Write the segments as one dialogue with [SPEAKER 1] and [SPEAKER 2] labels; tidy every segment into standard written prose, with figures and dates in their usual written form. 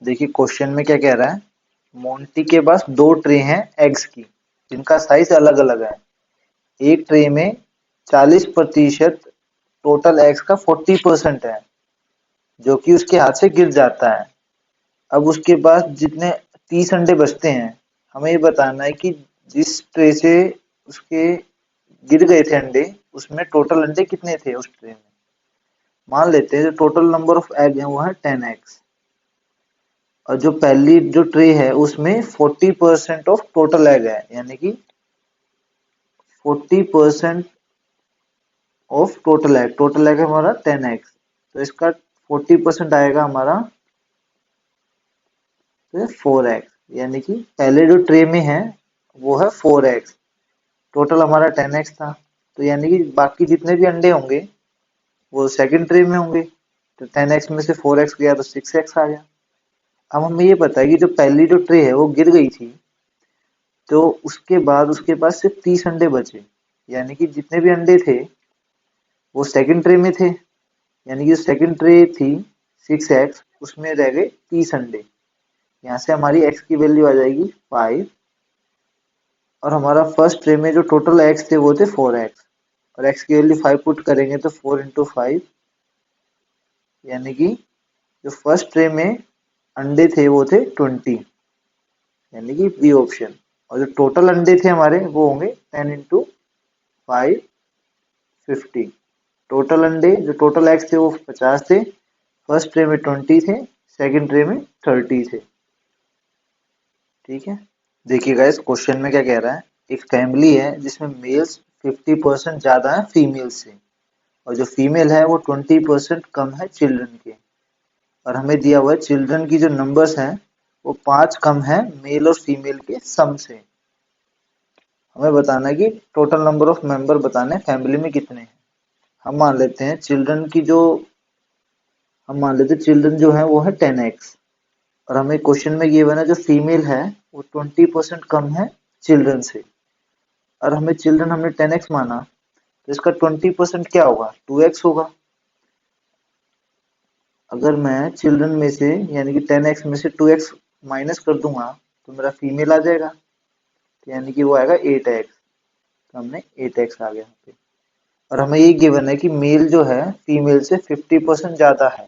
[SPEAKER 1] देखिए क्वेश्चन में क्या कह रहा है, मोंटी के पास दो ट्रे हैं एग्स की जिनका साइज अलग अलग है। एक ट्रे में 40% टोटल एग्स का 40% है जो कि उसके हाथ से गिर जाता है। अब उसके पास जितने 30 अंडे बचते हैं, हमें ये बताना है कि जिस ट्रे से उसके गिर गए थे अंडे, उसमें टोटल अंडे कितने थे उस ट्रे में। मान लेते हैं जो टोटल नंबर ऑफ एग है वो है 10 एग्स, और जो पहली जो ट्रे है उसमें 40% ऑफ टोटल एग है, यानी कि 40% ऑफ टोटल एग है हमारा 10 एग्स, तो इसका 40% आएगा हमारा 4 एक्स, यानी कि पहले जो ट्रे में है वो है 4 एक्स, टोटल हमारा 10 एक्स था। तो यानी कि बाकी जितने भी अंडे होंगे वो सेकंड ट्रे में होंगे, तो 10 एक्स में से 4 एक्स गया तो 6 एक्स आ गया। अब हमें ये पता है कि जो पहली जो ट्रे है वो गिर गई थी, तो उसके बाद उसके पास सिर्फ 30 अंडे बचे, यानी कि जितने भी अंडे थे वो सेकंड ट्रे में थे, यानी कि सेकंड ट्रे थी 6x, उसमें रह गए 30 अंडे। यहाँ से हमारी x की वैल्यू आ जाएगी 5, और हमारा फर्स्ट ट्रे में जो टोटल x थे वो थे 4x, और x की वैल्यू 5 पुट करेंगे तो 4 इंटू 5, यानी कि जो फर्स्ट ट्रे में अंडे थे वो थे 20, यानी कि बी ऑप्शन। और जो टोटल अंडे थे हमारे वो होंगे 10 इंटू 5, 50। टोटल अंडे जो टोटल एग्स थे वो 50 थे, फर्स्ट ट्रे में 20 थे, सेकंड ट्रे में 30 थे। ठीक है, देखिएगा इस क्वेश्चन में क्या कह रहा है, एक फैमिली है जिसमें मेल्स 50% ज्यादा है फीमेल से, और जो फीमेल है वो 20% कम है चिल्ड्रन के, और हमें दिया हुआ है चिल्ड्रन की जो नंबर्स हैं वो 5 कम है मेल और फीमेल के सम से। हमें बताना है कि टोटल नंबर ऑफ मेंबर बताने फैमिली में कितने हैं। हम मान लेते हैं चिल्ड्रन जो है वो है 10x, और हमें क्वेश्चन में गिवन है जो फीमेल है वो 20% कम है चिल्ड्रन से, और हमने 10x माना, तो इसका 20% क्या होगा, 2x होगा। अगर मैं चिल्ड्रन में से यानी कि 10x में से 2x माइनस कर दूंगा तो मेरा फीमेल आ जाएगा, तो यानी कि वो आएगा 8x, तो हमने 8x आ गया यहाँ पे। और हमें ये गिवन है कि मेल जो है फीमेल से 50% ज्यादा है,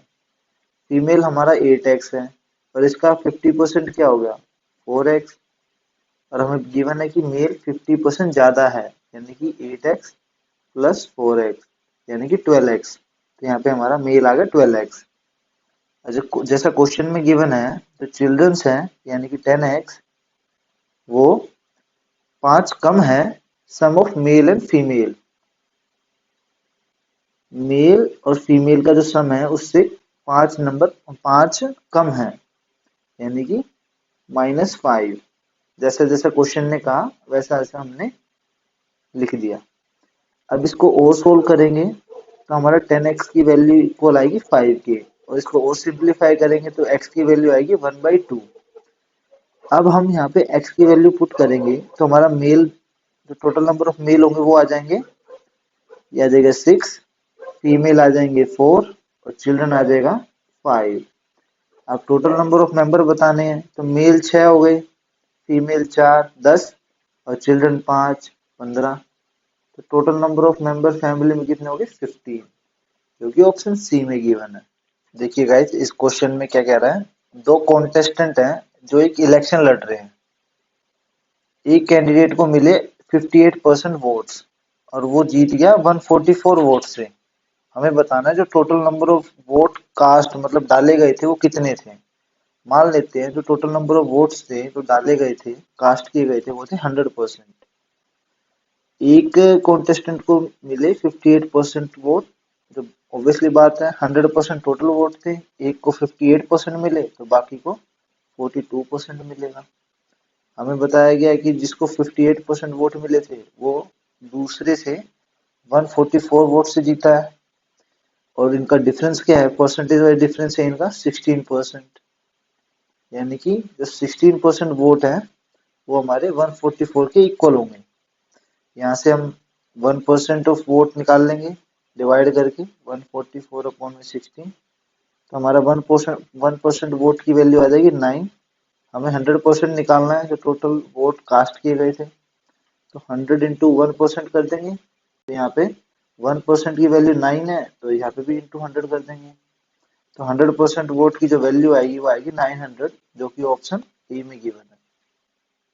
[SPEAKER 1] फीमेल हमारा 8x है, और इसका 50% क्या हो गया 4x, और हमें गिवन है कि मेल 50% ज्यादा है, यानी कि 8x प्लस 4x, यानी कि 12x, तो यहाँ पे हमारा मेल आ गया 12x। जैसा क्वेश्चन में गिवन है तो चिल्ड्रंस है यानी कि 10x, वो 5 कम है sum of male and female, male और फीमेल का जो सम है उससे 5 कम है, यानी कि -5। जैसा जैसा क्वेश्चन ने कहा वैसा वैसा हमने लिख दिया। अब इसको और सोल्व करेंगे तो हमारा 10x की वैल्यू इक्वल आएगी 5 के, और इसको और सिंप्लीफाई करेंगे तो x की वैल्यू आएगी 1/2। अब हम यहाँ पे x की वैल्यू पुट करेंगे तो हमारा मेल जो टोटल नंबर ऑफ मेल होंगे वो आ जाएंगे, ये आ जाएगा 6, फीमेल आ जाएंगे 4, और चिल्ड्रन आ जाएगा 5। अब टोटल नंबर ऑफ मेंबर बताने हैं तो मेल 6 हो गए, फीमेल 4 10, और चिल्ड्रन 5 15, तो total number of member family में कितने हो गए 15, जो कि ऑप्शन सी में गिवन है। देखिए गाइस इस क्वेश्चन में क्या कह रहा है, दो कॉन्टेस्टेंट हैं जो एक इलेक्शन लड़ रहे हैं। एक कैंडिडेट को मिले 58% वोट्स और वो जीत गया 144 वोट से। हमें बताना है जो total number of vote cast मतलब डाले गए थे वो कितने थे। मान लेते हैं जो टोटल नंबर ऑफ वोट्स थे जो डाले गए थे कास्ट किए गए थे वो थे 100%। एक कॉन्टेस्टेंट को मिले 58% वोट, जो ऑब्वियसली बात है 100% टोटल वोट थे, एक को 58% मिले तो बाकी को 42% मिलेगा। हमें बताया गया है कि जिसको 58% वोट मिले थे वो दूसरे से 144 वोट से जीता है, और इनका डिफरेंस क्या है, परसेंटेज वाइज डिफरेंस है इनका 16%, यानी कि जो 16% वोट है वो हमारे 144 के इक्वल होंगे। यहाँ से हम 1% ऑफ वोट निकाल लेंगे डिवाइड करके 144 अपॉन में 16, तो हमारा 1% वोट की वैल्यू आ जाएगी 9। हमें 100% निकालना है जो टोटल वोट कास्ट किए गए थे, तो 100 इंटू 1% कर देंगे। तो यहाँ पे 1% की वैल्यू 9 है, तो यहाँ पे भी इंटू 100 कर देंगे। तो 100% वोट की जो वैल्यू आएगी वो आएगी 900, जो कि ऑप्शन ए में गिवन है।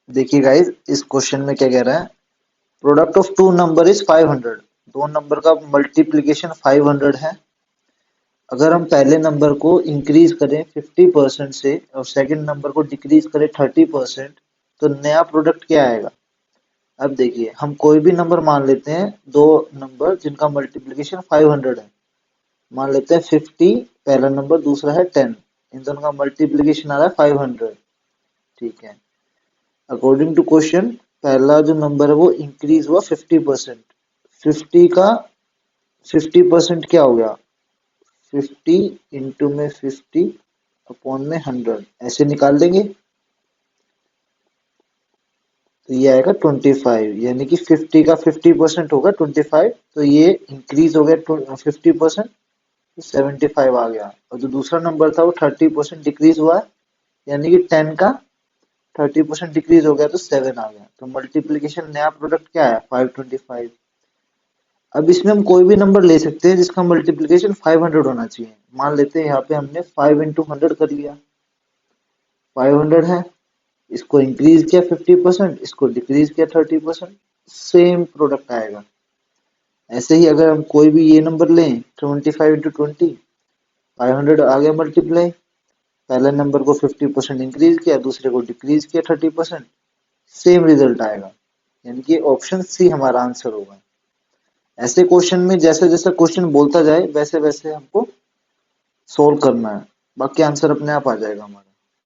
[SPEAKER 1] देखिए गाइस, इस क्वेश्चन में क्या कह रहा है, product of two number is 500। दो नंबर का मल्टीप्लीकेशन 500 है। अगर हम पहले नंबर को इंक्रीज करें 50% से और सेकंड नंबर को डिक्रीज करें 30%, तो नया प्रोडक्ट क्या आएगा। अब देखिए, हम कोई भी नंबर मान लेते हैं, दो नंबर जिनका मल्टीप्लीकेशन 500 है। मान लेते हैं 50 पहला नंबर, दूसरा है 10। इन दोनों का मल्टीप्लीकेशन आ रहा है 500। ठीक है, अकॉर्डिंग टू क्वेश्चन पहला जो नंबर है वो इंक्रीज हुआ 50%। 50 का 50% क्या हो गया, 50 इंटू में 50 अपॉन में 100, ऐसे निकाल देंगे। तो ये आएगा 25, यानी कि 50 का 50% होगा 25। तो ये इंक्रीज हो गया 50%, तो 75 आ गया। और जो दूसरा नंबर था वो 30% डिक्रीज हुआ है, यानी कि 10 का 30% डिक्रीज हो गया, तो 7 आ गया। तो मल्टीप्लीकेशन नया प्रोडक्ट क्या है, 525। अब इसमें हम कोई भी नंबर ले सकते हैं जिसका मल्टीप्लीकेशन 500 होना चाहिए। मान लेते हैं यहाँ पे हमने 5 इंटू 100 कर लिया, 500 है। इसको इंक्रीज किया 50%, इसको डिक्रीज किया 30%, सेम प्रोडक्ट आएगा। ऐसे ही अगर हम कोई भी ये नंबर लें 25 इंटू 20, 500 आ गया मल्टीप्लाई। पहले नंबर को 50% इंक्रीज किया, दूसरे को डिक्रीज किया 30%, सेम रिजल्ट आएगा। यानी कि ऑप्शन सी हमारा आंसर होगा। ऐसे क्वेश्चन में जैसे जैसे क्वेश्चन बोलता जाए वैसे वैसे हमको सोल्व करना है, बाकी आंसर अपने आप आ जाएगा हमारा।